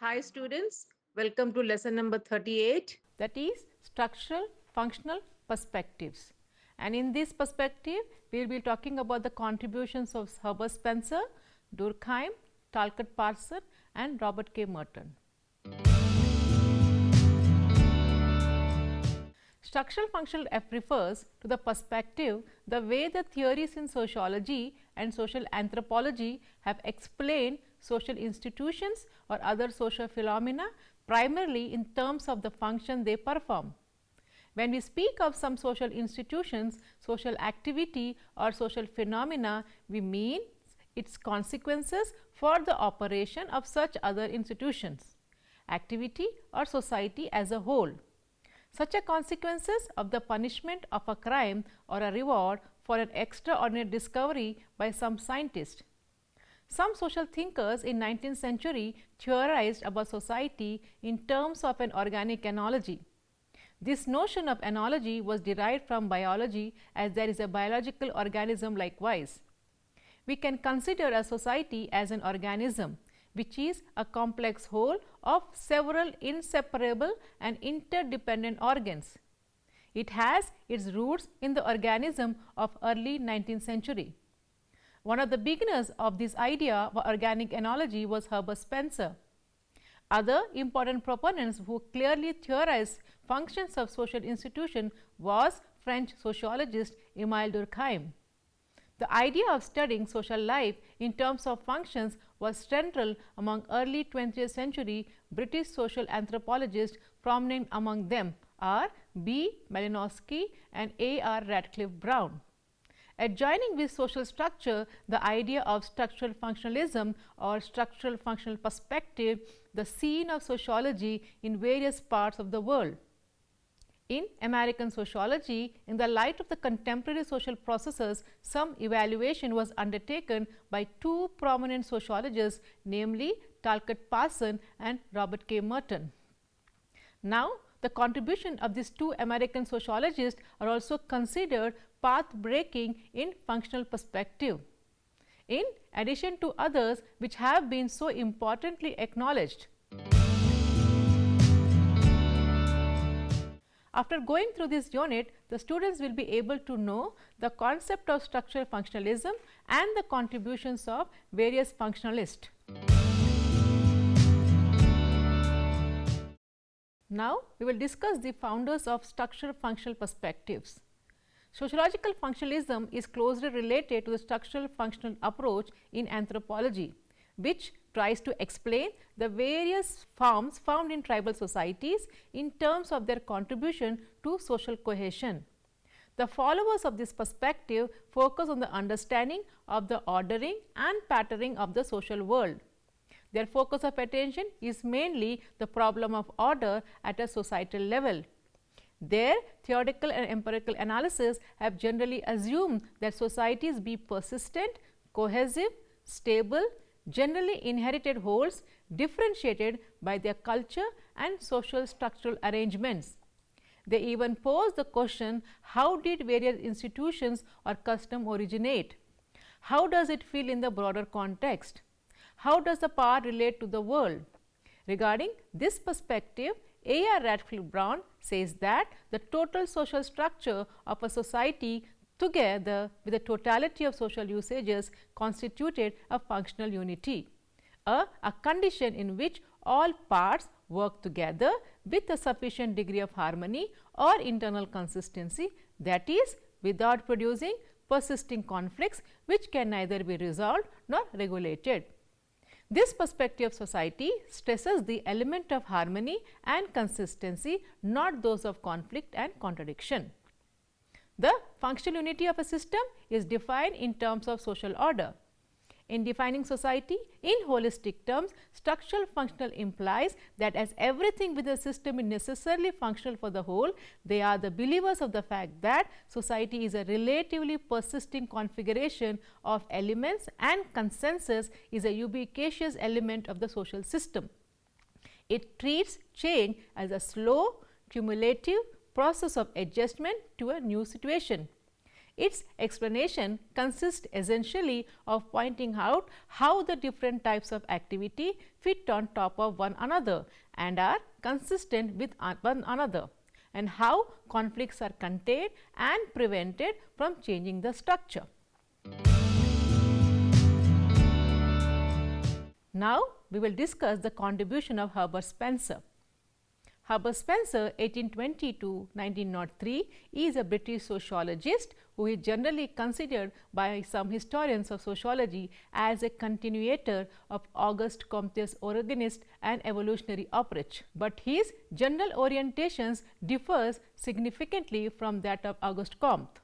Hi students, welcome to lesson number 38. That is structural functional perspectives. And in this perspective, we will be talking about the contributions of Herbert Spencer, Durkheim, Talcott Parsons and Robert K. Merton. Structural functional refers to the perspective, the way the theories in sociology and social anthropology have explained social institutions or other social phenomena primarily in terms of the function they perform. When we speak of some social institutions, social activity or social phenomena, we mean its consequences for the operation of such other institutions, activity or society as a whole. Such are consequences of the punishment of a crime or a reward for an extraordinary discovery by some scientist. Some social thinkers in 19th century theorized about society in terms of an organic analogy. This notion of analogy was derived from biology, as there is a biological organism likewise. We can consider a society as an organism, which is a complex whole of several inseparable and interdependent organs. It has its roots in the organism of early 19th century. One of the beginners of this idea of organic analogy was Herbert Spencer. Other important proponents who clearly theorized functions of social institutions was French sociologist Émile Durkheim. The idea of studying social life in terms of functions was central among early 20th century British social anthropologists. Prominent among them are B. Malinowski and A.R. Radcliffe Brown. Adjoining with social structure, the idea of structural functionalism or structural functional perspective, the scene of sociology in various parts of the world. In American sociology, in the light of the contemporary social processes, some evaluation was undertaken by two prominent sociologists, namely Talcott Parsons and Robert K. Merton. Now, the contribution of these two American sociologists are also considered path-breaking in functional perspective, in addition to others which have been so importantly acknowledged. After going through this unit, the students will be able to know the concept of structural functionalism and the contributions of various functionalists. Now, we will discuss the founders of structural functional perspectives. Sociological functionalism is closely related to the structural functional approach in anthropology, which tries to explain the various forms found in tribal societies in terms of their contribution to social cohesion. The followers of this perspective focus on the understanding of the ordering and patterning of the social world. Their focus of attention is mainly the problem of order at a societal level. Their theoretical and empirical analysis have generally assumed that societies be persistent, cohesive, stable, generally inherited wholes differentiated by their culture and social structural arrangements. They even pose the question, how did various institutions or custom originate? How does it feel in the broader context? How does the power relate to the world? Regarding this perspective, A.R. Radcliffe Brown says that the total social structure of a society together with the totality of social usages constituted a functional unity, a condition in which all parts work together with a sufficient degree of harmony or internal consistency, that is, without producing persisting conflicts which can neither be resolved nor regulated. This perspective of society stresses the element of harmony and consistency, not those of conflict and contradiction. The functional unity of a system is defined in terms of social order. In defining society in holistic terms, structural functional implies that as everything within the system is necessarily functional for the whole, they are the believers of the fact that society is a relatively persisting configuration of elements and consensus is a ubiquitous element of the social system. It treats change as a slow, cumulative process of adjustment to a new situation. Its explanation consists essentially of pointing out how the different types of activity fit on top of one another and are consistent with one another, and how conflicts are contained and prevented from changing the structure. Now, we will discuss the contribution of Herbert Spencer. Herbert Spencer, 1820 to 1903, is a British sociologist who is generally considered by some historians of sociology as a continuator of Auguste Comte's organist and evolutionary approach. But his general orientations differs significantly from that of Auguste Comte.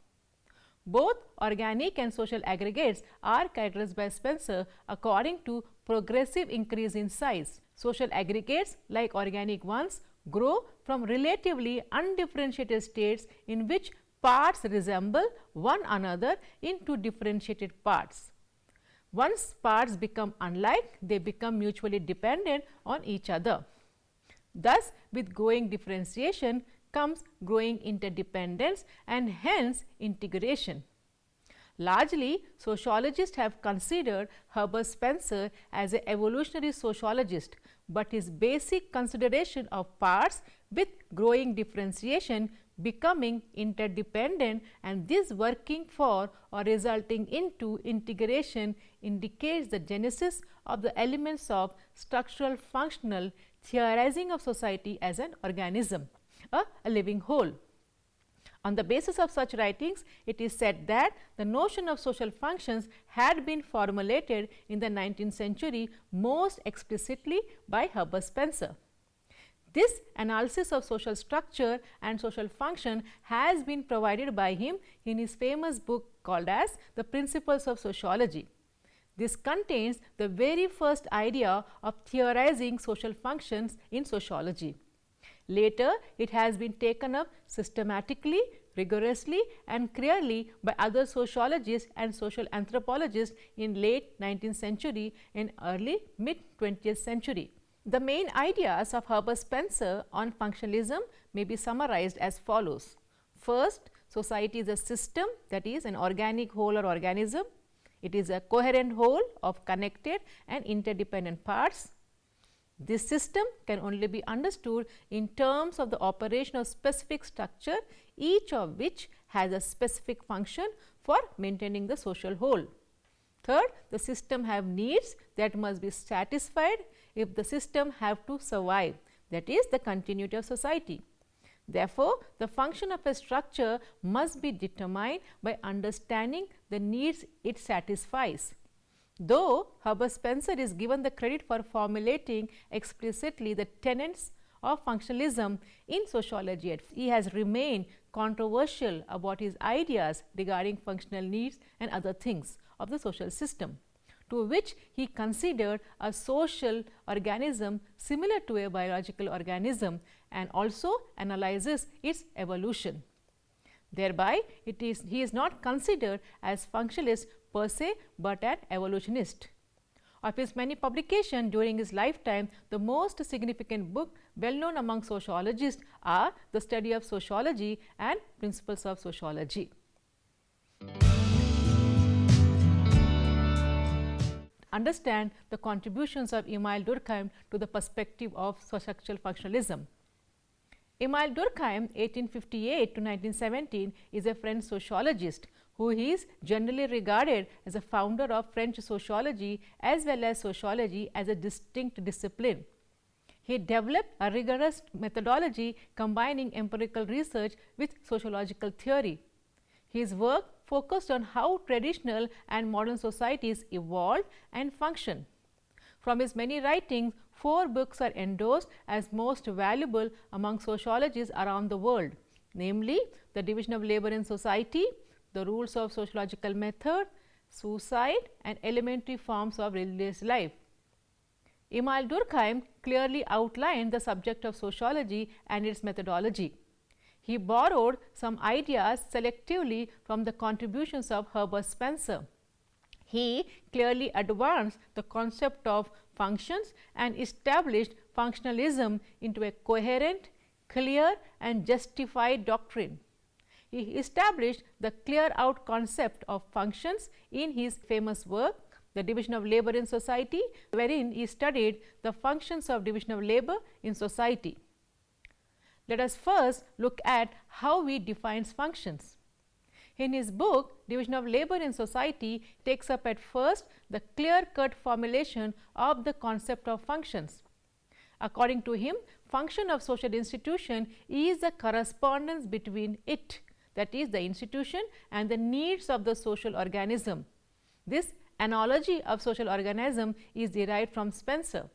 Both organic and social aggregates are characterized by Spencer according to progressive increase in size. Social aggregates, like organic ones, grow from relatively undifferentiated states in which parts resemble one another into differentiated parts. Once parts become unlike, they become mutually dependent on each other. Thus, with growing differentiation comes growing interdependence and hence integration. Largely, sociologists have considered Herbert Spencer as an evolutionary sociologist, but his basic consideration of parts with growing differentiation becoming interdependent and this working for or resulting into integration indicates the genesis of the elements of structural functional theorizing of society as an organism, a living whole. On the basis of such writings, it is said that the notion of social functions had been formulated in the 19th century most explicitly by Herbert Spencer. This analysis of social structure and social function has been provided by him in his famous book called as The Principles of Sociology. This contains the very first idea of theorizing social functions in sociology. Later, it has been taken up systematically, rigorously and clearly by other sociologists and social anthropologists in late 19th century and early mid-20th century. The main ideas of Herbert Spencer on functionalism may be summarized as follows. First, society is a system, that is an organic whole or organism. It is a coherent whole of connected and interdependent parts. This system can only be understood in terms of the operation of specific structure, each of which has a specific function for maintaining the social whole. Third, the system have needs that must be satisfied if the system have to survive, that is the continuity of society. Therefore, the function of a structure must be determined by understanding the needs it satisfies. Though Herbert Spencer is given the credit for formulating explicitly the tenets of functionalism in sociology, he has remained controversial about his ideas regarding functional needs and other things of the social system, to which he considered a social organism similar to a biological organism and also analyzes its evolution. Thereby, he is not considered as functionalist per se, but an evolutionist. Of his many publications during his lifetime, the most significant book well known among sociologists are The Study of Sociology and Principles of Sociology. Understand the contributions of Emile Durkheim to the perspective of structural functionalism. Emile Durkheim, 1858 to 1917, is a French sociologist who is generally regarded as a founder of French sociology as well as sociology as a distinct discipline. He developed a rigorous methodology combining empirical research with sociological theory. His work focused on how traditional and modern societies evolved and function. From his many writings, 4 books are endorsed as most valuable among sociologists around the world, namely The Division of Labor in Society, The Rules of Sociological Method, Suicide and Elementary Forms of Religious Life. Emile Durkheim clearly outlined the subject of sociology and its methodology. He borrowed some ideas selectively from the contributions of Herbert Spencer. He clearly advanced the concept of functions and established functionalism into a coherent, clear and justified doctrine. he established the clear-out concept of functions in his famous work, The Division of Labor in Society, wherein he studied the functions of division of labor in society. Let us first look at how he defines functions. In his book, Division of Labor in Society, takes up at first the clear-cut formulation of the concept of functions. According to him, function of social institution is the correspondence between it, that is the institution, and the needs of the social organism. This analogy of social organism is derived from Spencer.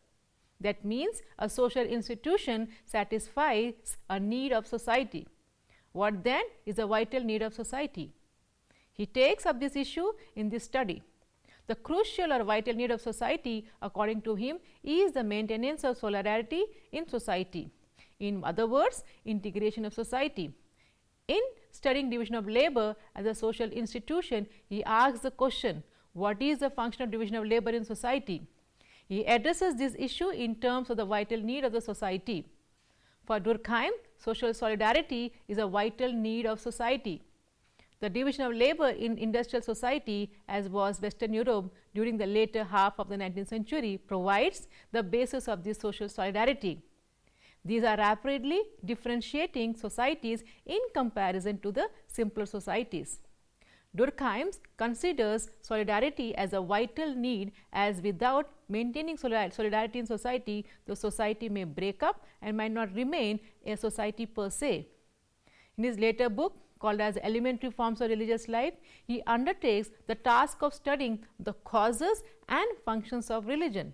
That means a social institution satisfies a need of society. What then is a vital need of society? He takes up this issue in this study. The crucial or vital need of society, according to him, is the maintenance of solidarity in society. In other words, integration of society. In studying division of labor as a social institution, he asks the question, what is the function of division of labor in society? He addresses this issue in terms of the vital need of the society. For Durkheim, social solidarity is a vital need of society. The division of labor in industrial society, as was Western Europe during the later half of the 19th century, provides the basis of this social solidarity. These are rapidly differentiating societies in comparison to the simpler societies. Durkheim considers solidarity as a vital need, as without maintaining solidarity in society, the society may break up and might not remain a society per se. In his later book, called as Elementary Forms of Religious Life, he undertakes the task of studying the causes and functions of religion.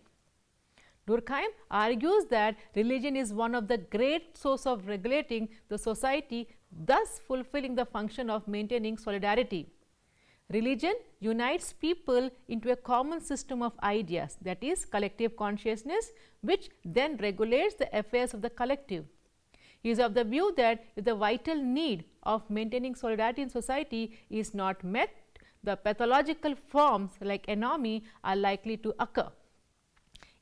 Durkheim argues that religion is one of the great sources of regulating the society, thus fulfilling the function of maintaining solidarity. Religion unites people into a common system of ideas, that is collective consciousness, which then regulates the affairs of the collective. He is of the view that if the vital need of maintaining solidarity in society is not met, the pathological forms like anomie are likely to occur.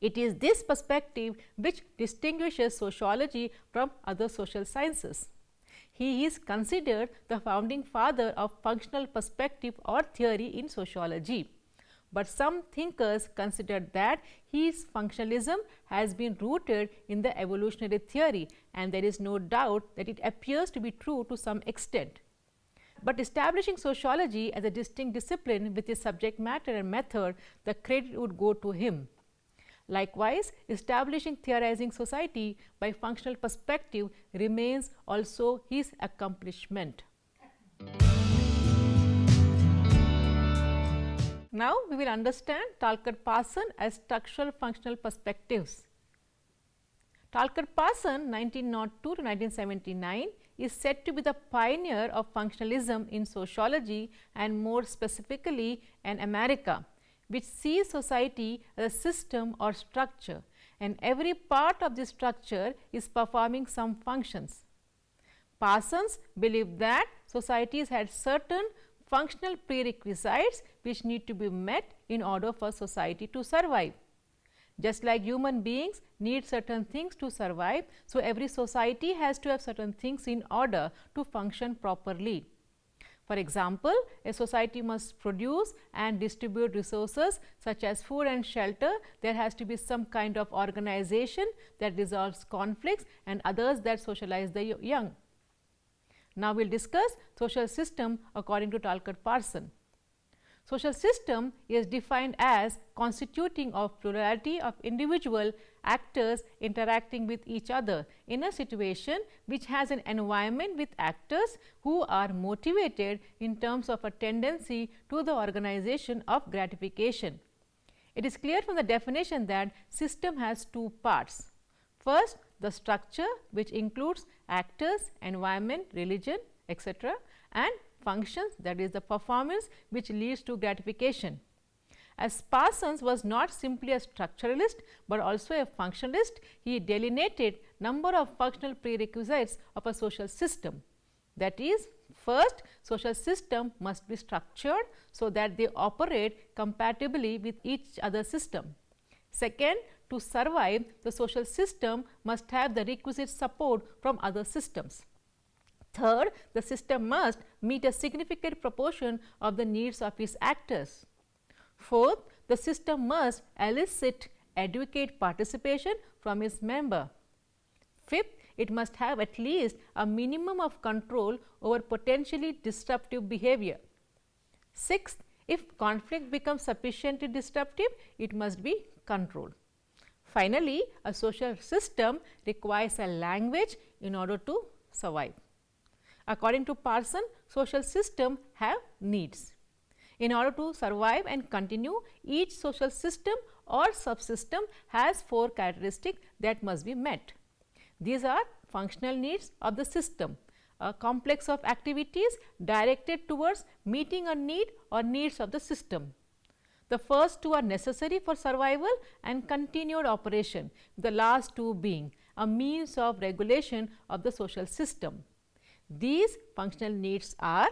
It is this perspective which distinguishes sociology from other social sciences. He is considered the founding father of functional perspective or theory in sociology. But some thinkers consider that his functionalism has been rooted in the evolutionary theory, and there is no doubt that it appears to be true to some extent. But establishing sociology as a distinct discipline with its subject matter and method, the credit would go to him. Likewise, establishing theorizing society by functional perspective remains also his accomplishment. Now, we will understand 𝗪𝗪-Parson as structural functional perspectives. 𝗪𝗪-Parson 1902 to 1979 is said to be the pioneer of functionalism in sociology, and more specifically in America, which sees society as a system or structure, and every part of this structure is performing some functions. Parsons believed that societies had certain functional prerequisites which need to be met in order for society to survive. Just like human beings need certain things to survive, so every society has to have certain things in order to function properly. For example, a society must produce and distribute resources such as food and shelter. There has to be some kind of organization that resolves conflicts and others that socialize the young. Now, we will discuss social system according to 𝗪𝗪-Parson. Social system is defined as constituting of plurality of individual actors interacting with each other in a situation which has an environment with actors who are motivated in terms of a tendency to the organization of gratification. It is clear from the definition that system has two parts. First, the structure, which includes actors, environment, religion, etc., and functions, that is the performance which leads to gratification. As Parsons was not simply a structuralist but also a functionalist, he delineated number of functional prerequisites of a social system. That is, first, social system must be structured so that they operate compatibly with each other system. Second, to survive, the social system must have the requisite support from other systems. Third, the system must meet a significant proportion of the needs of its actors. Fourth, the system must elicit adequate participation from its member. Fifth, it must have at least a minimum of control over potentially disruptive behavior. Sixth, if conflict becomes sufficiently disruptive, it must be controlled. Finally, a social system requires a language in order to survive. According to Parson, social systems have needs. In order to survive and continue, each social system or subsystem has 4 characteristics that must be met. These are functional needs of the system, a complex of activities directed towards meeting a need or needs of the system. The first 2 are necessary for survival and continued operation, the last 2 being a means of regulation of the social system. These functional needs are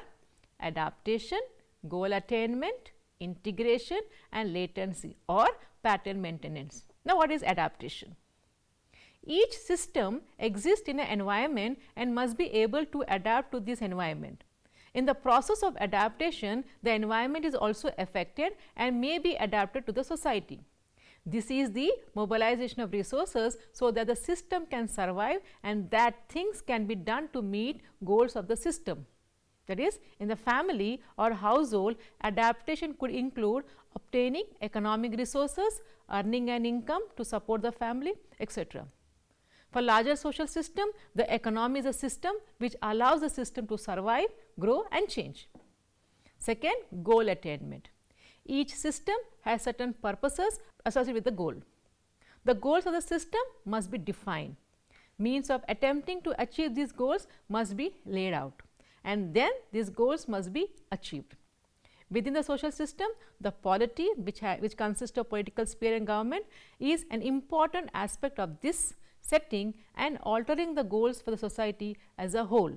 adaptation, goal attainment, integration and latency or pattern maintenance. Now, what is adaptation? Each system exists in an environment and must be able to adapt to this environment. In the process of adaptation, the environment is also affected and may be adapted to the society. This is the mobilization of resources so that the system can survive and that things can be done to meet goals of the system. That is, in the family or household, adaptation could include obtaining economic resources, earning an income to support the family, etc. For larger social system, the economy is a system which allows the system to survive, grow and change. Second, goal attainment. Each system has certain purposes associated with the goal. The goals of the system must be defined. Means of attempting to achieve these goals must be laid out, and then these goals must be achieved. Within the social system, the polity which consists of political sphere and government is an important aspect of this setting and altering the goals for the society as a whole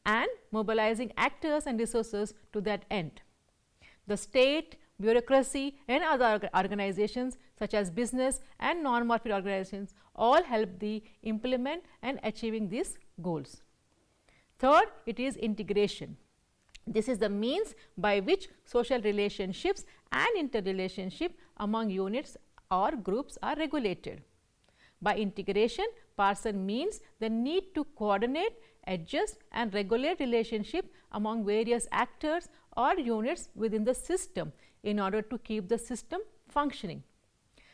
and mobilizing actors and resources to that end. The state, bureaucracy and other organizations such as business and non-profit organizations all help the implement and achieving these goals. Third, it is integration. This is the means by which social relationships and interrelationship among units or groups are regulated. By integration, Parson means the need to coordinate, adjust and regulate relationship among various actors or units within the system in order to keep the system functioning.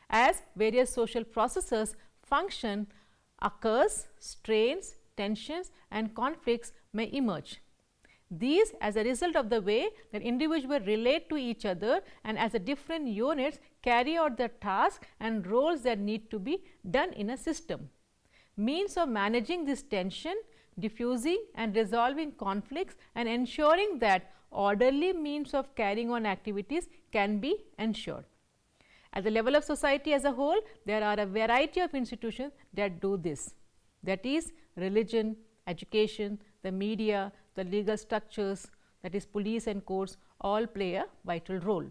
As various social processes function, occurs, strains, tensions and conflicts may emerge. These as a result of the way that individuals relate to each other and as the different units carry out the tasks and roles that need to be done in a system. Means of managing this tension, diffusing and resolving conflicts and ensuring that orderly means of carrying on activities can be ensured. At the level of society as a whole, there are a variety of institutions that do this, that is religion, education, the media, the legal structures, that is police and courts, all play a vital role.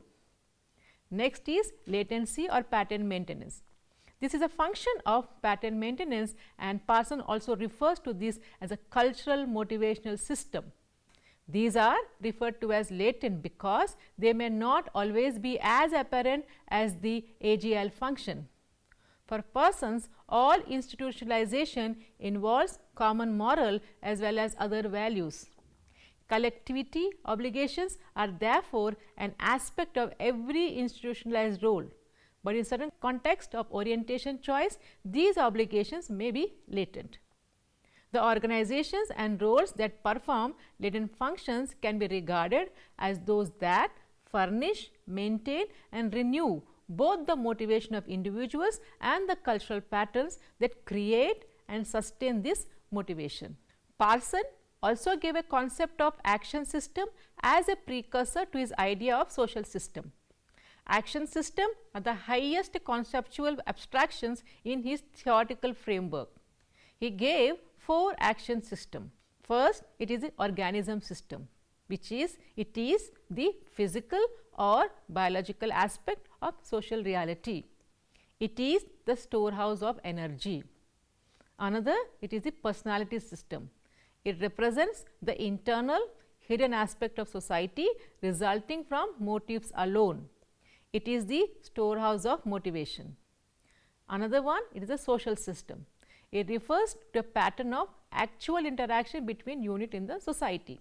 Next is latency or pattern maintenance. This is a function of pattern maintenance and Parson also refers to this as a cultural motivational system. These are referred to as latent because they may not always be as apparent as the AGL function. For persons, all institutionalization involves common moral as well as other values. Collectivity obligations are therefore an aspect of every institutionalized role, but in certain context of orientation choice, these obligations may be latent. The organizations and roles that perform latent functions can be regarded as those that furnish, maintain and renew both the motivation of individuals and the cultural patterns that create and sustain this motivation. Parson also gave a concept of action system as a precursor to his idea of social system. Action system are the highest conceptual abstractions in his theoretical framework. He gave 4 action systems. First, it is the organism system, which is the physical or biological aspect of social reality. It is the storehouse of energy. Another, it is the personality system. It represents the internal hidden aspect of society resulting from motives alone. It is the storehouse of motivation. Another one, it is a social system. It refers to a pattern of actual interaction between units in the society.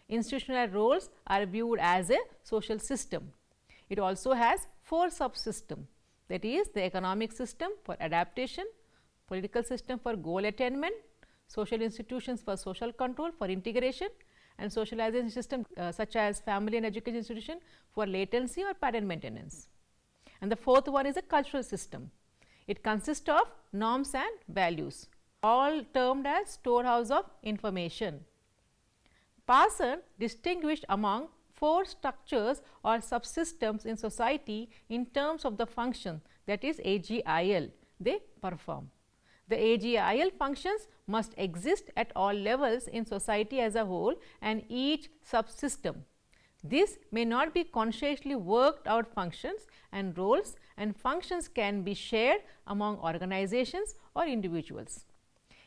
Institutional roles are viewed as a social system. It also has 4 subsystems, that is the economic system for adaptation, political system for goal attainment, social institutions for social control for integration, and socialization system such as family and education institution for latency or pattern maintenance. And the 4th one is a cultural system. It consists of norms and values, all termed as storehouse of information. Parson distinguished among 4 structures or subsystems in society in terms of the function, that is AGIL they perform. The AGIL functions must exist at all levels in society as a whole and each subsystem. This may not be consciously worked out functions, and roles and functions can be shared among organizations or individuals.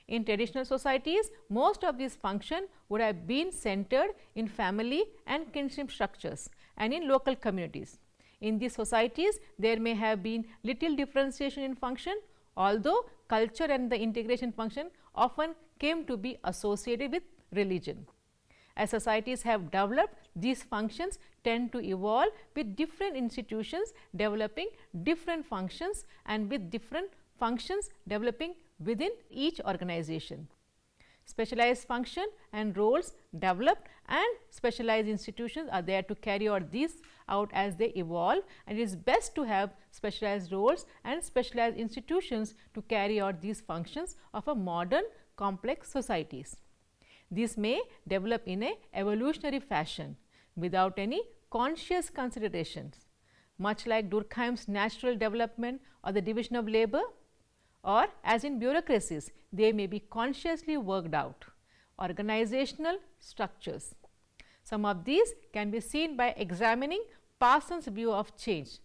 In traditional societies, most of these functions would have been centered in family and kinship structures and in local communities. In these societies, there may have been little differentiation in function, although culture and the integration function often came to be associated with religion. As societies have developed, these functions tend to evolve with different institutions developing different functions and with different functions developing within each organization. Specialized function and roles developed and specialized institutions are there to carry out these out as they evolve, and it is best to have specialized roles and specialized institutions to carry out these functions of a modern complex societies. These may develop in a evolutionary fashion without any conscious considerations, much like Durkheim's natural development or the division of labor, or as in bureaucracies, they may be consciously worked out. Organizational structures. Some of these can be seen by examining Parsons' view of change.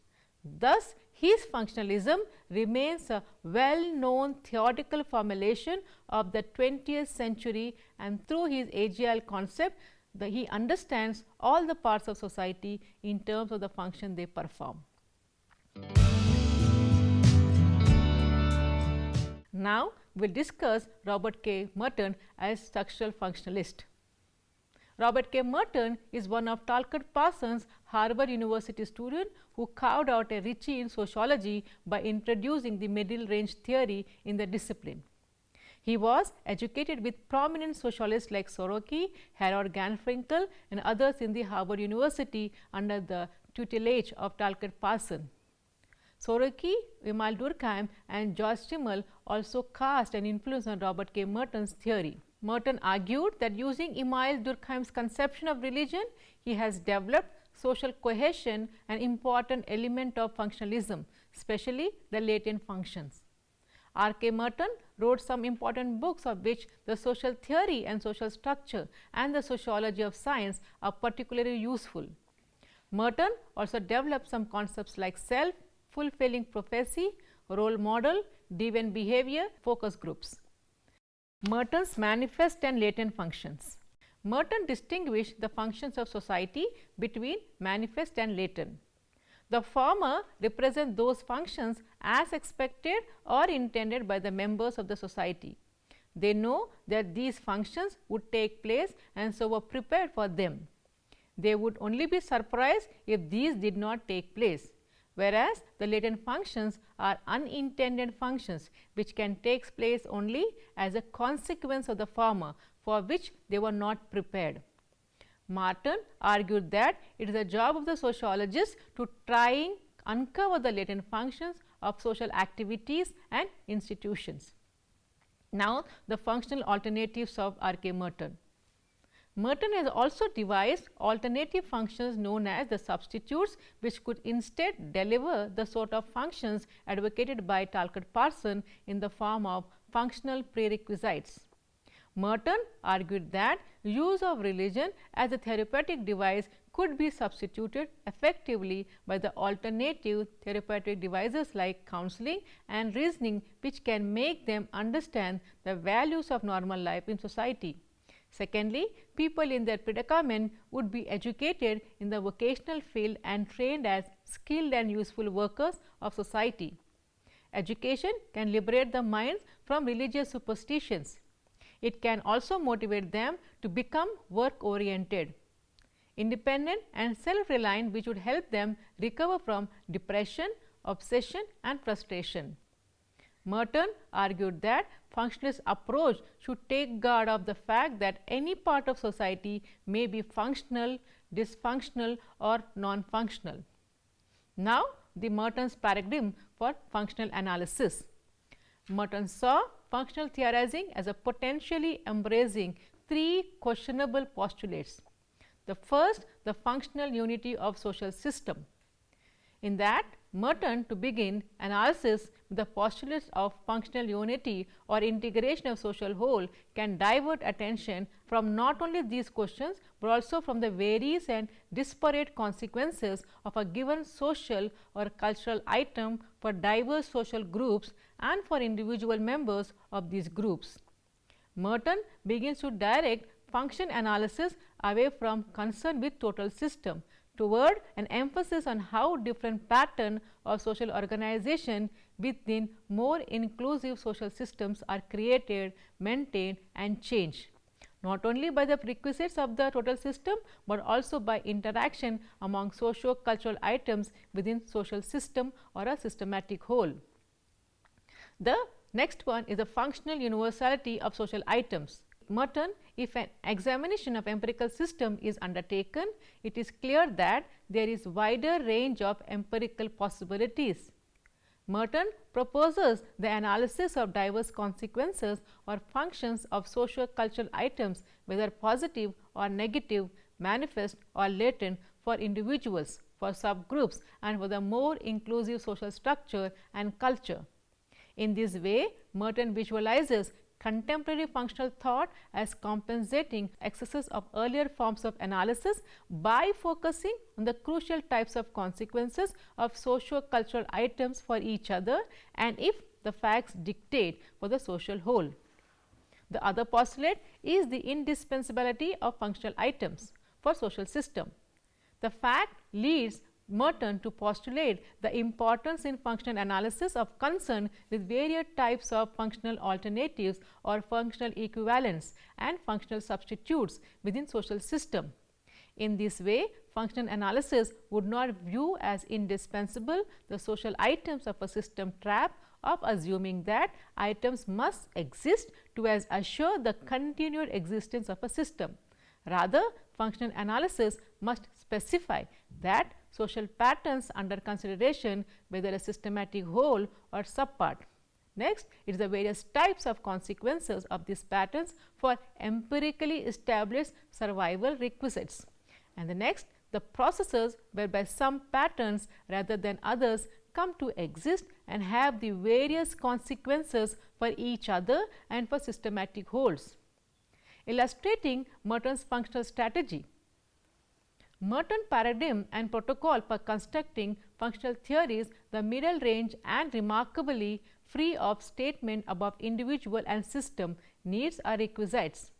Thus, his functionalism remains a well-known theoretical formulation of the 20th century, and through his AGIL concept, he understands all the parts of society in terms of the function they perform. Now, we will discuss Robert K. Merton as structural functionalist. Robert K. Merton is one of Talcott Parsons' Harvard University student who carved out a 𝗧𝗦𝗔 in sociology by introducing the middle range theory in the discipline. He was educated with prominent socialists like Soroki, Harold Garfinkel, and others in the Harvard University under the tutelage of Talcott Parsons. Soroki, Emil Durkheim, and George Simmel also cast an influence on Robert K. Merton's theory. Merton argued that using Emil Durkheim's conception of religion, he has developed social cohesion, an important element of functionalism, especially the latent functions. R. K. Merton wrote some important books, of which the social theory and social structure and the sociology of science are particularly useful. Merton also developed some concepts like self, fulfilling prophecy, role model, deviant behavior, focus groups. Merton's manifest and latent functions. Merton distinguished the functions of society between manifest and latent. The former represent those functions as expected or intended by the members of the society. They know that these functions would take place and so were prepared for them. They would only be surprised if these did not take place, whereas the latent functions are unintended functions which can take place only as a consequence of the former, for which they were not prepared. Merton argued that it is the job of the sociologist to try and uncover the latent functions of social activities and institutions. Now, the functional alternatives of R. K. Merton. Merton has also devised alternative functions known as the substitutes, which could instead deliver the sort of functions advocated by Talcott Parsons in the form of functional prerequisites. Merton argued that use of religion as a therapeutic device could be substituted effectively by the alternative therapeutic devices like counseling and reasoning, which can make them understand the values of normal life in society. Secondly, people in their predicament would be educated in the vocational field and trained as skilled and useful workers of society. Education can liberate the minds from religious superstitions. It can also motivate them to become work-oriented, independent and self-reliant, which would help them recover from depression, obsession and frustration. Merton argued that functionalist approach should take guard of the fact that any part of society may be functional, dysfunctional or non-functional. Now, the Merton's paradigm for functional analysis. Merton saw functional theorizing as a potentially embracing three questionable postulates. The first, the functional unity of social system. In that, Merton, to begin analysis with the postulates of functional unity or integration of social whole, can divert attention from not only these questions, but also from the various and disparate consequences of a given social or cultural item for diverse social groups and for individual members of these groups. Merton begins to direct function analysis away from concern with total system toward an emphasis on how different pattern of social organization within more inclusive social systems are created, maintained and changed, not only by the prerequisites of the total system, but also by interaction among socio-cultural items within social system or a systematic whole. The next one is the functional universality of social items. Merton, if an examination of empirical system is undertaken, it is clear that there is wider range of empirical possibilities. Merton proposes the analysis of diverse consequences or functions of socio-cultural items, whether positive or negative, manifest or latent, for individuals, for subgroups and for the more inclusive social structure and culture. In this way, Merton visualizes contemporary functional thought as compensating excesses of earlier forms of analysis by focusing on the crucial types of consequences of socio-cultural items for each other and, if the facts dictate, for the social whole. The other postulate is the indispensability of functional items for social system. The fact leads Merton to postulate the importance in functional analysis of concern with various types of functional alternatives or functional equivalents and functional substitutes within social system. In this way, functional analysis would not view as indispensable the social items of a system trap of assuming that items must exist to as assure the continued existence of a system. Rather, functional analysis must specify that social patterns under consideration, whether a systematic whole or subpart. Next, it is the various types of consequences of these patterns for empirically established survival requisites. And the next, the processes whereby some patterns rather than others come to exist and have the various consequences for each other and for systematic wholes. Illustrating Merton's functional strategy. Merton paradigm and protocol for constructing functional theories, the middle range and remarkably free of statement about individual and system needs or requisites.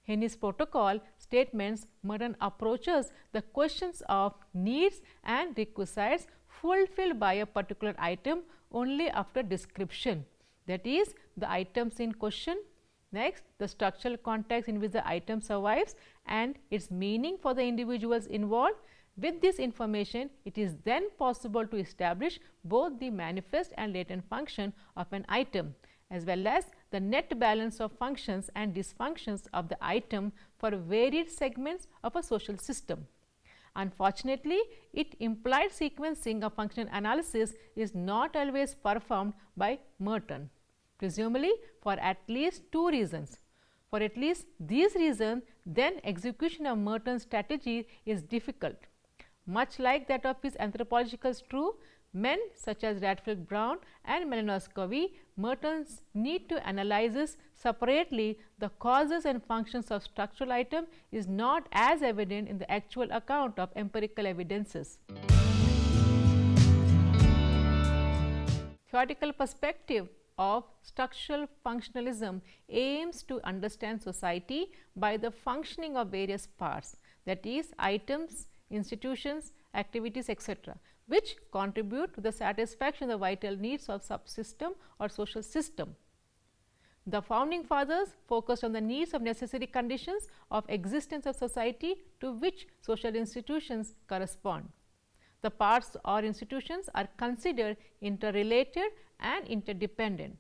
In his protocol statements, Merton approaches the questions of needs and requisites fulfilled by a particular item only after description, that is, the items in question. Next, the structural context in which the item survives and its meaning for the individuals involved. With this information, it is then possible to establish both the manifest and latent function of an item, as well as the net balance of functions and dysfunctions of the item for varied segments of a social system. Unfortunately, it implied sequencing of functional analysis is not always performed by Merton, presumably for at least two reasons. For at least these reasons, then execution of Merton's strategy is difficult. Much like that of his anthropological 𝗏, men such as Radcliffe Brown and Malinowski, Merton's need to analyze separately the causes and functions of structural item is not as evident in the actual account of empirical evidences. Theoretical perspective of structural functionalism aims to understand society by the functioning of various parts, that is, items, institutions, activities, etc., which contribute to the satisfaction of the vital needs of subsystem or social system. The founding fathers focused on the needs of necessary conditions of existence of society to which social institutions correspond. The parts or institutions are considered interrelated and interdependent.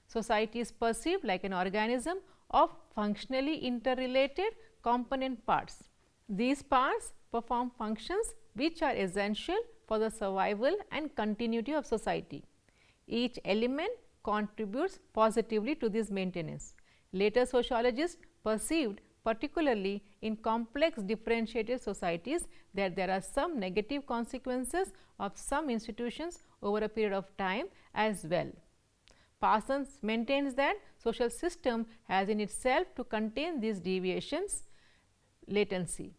Society is perceived like an organism of functionally interrelated component parts. These parts perform functions which are essential for the survival and continuity of society. Each element contributes positively to this maintenance. Later sociologists perceived, particularly in complex differentiated societies, that there are some negative consequences of some institutions over a period of time as well. Parsons maintains that social system has in itself to contain these deviations latency.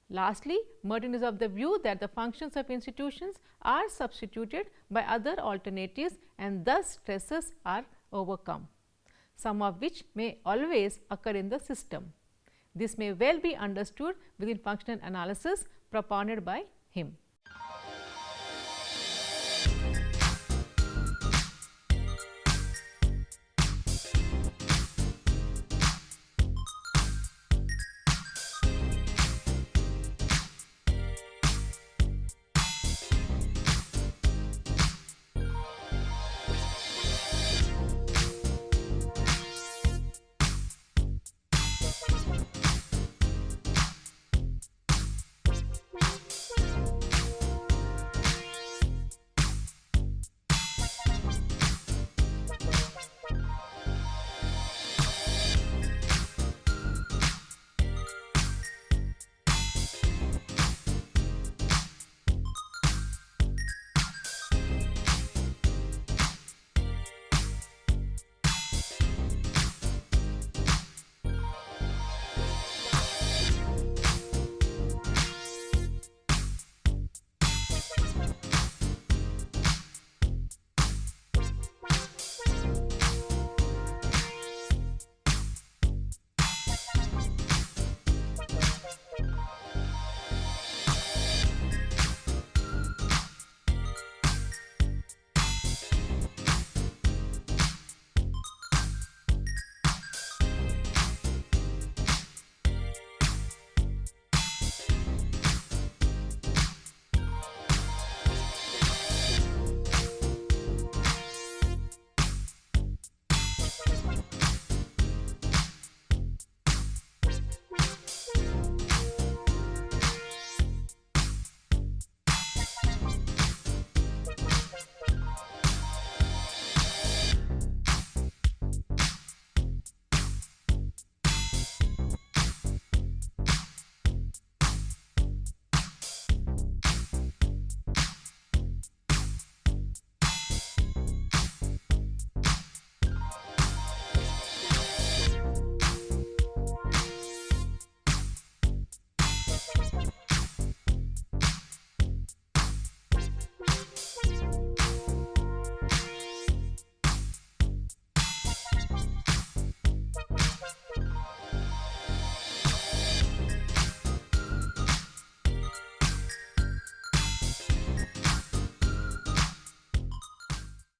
Lastly, Merton is of the view that the functions of institutions are substituted by other alternatives and thus stresses are overcome, some of which may always occur in the system. This may well be understood within functional analysis propounded by him.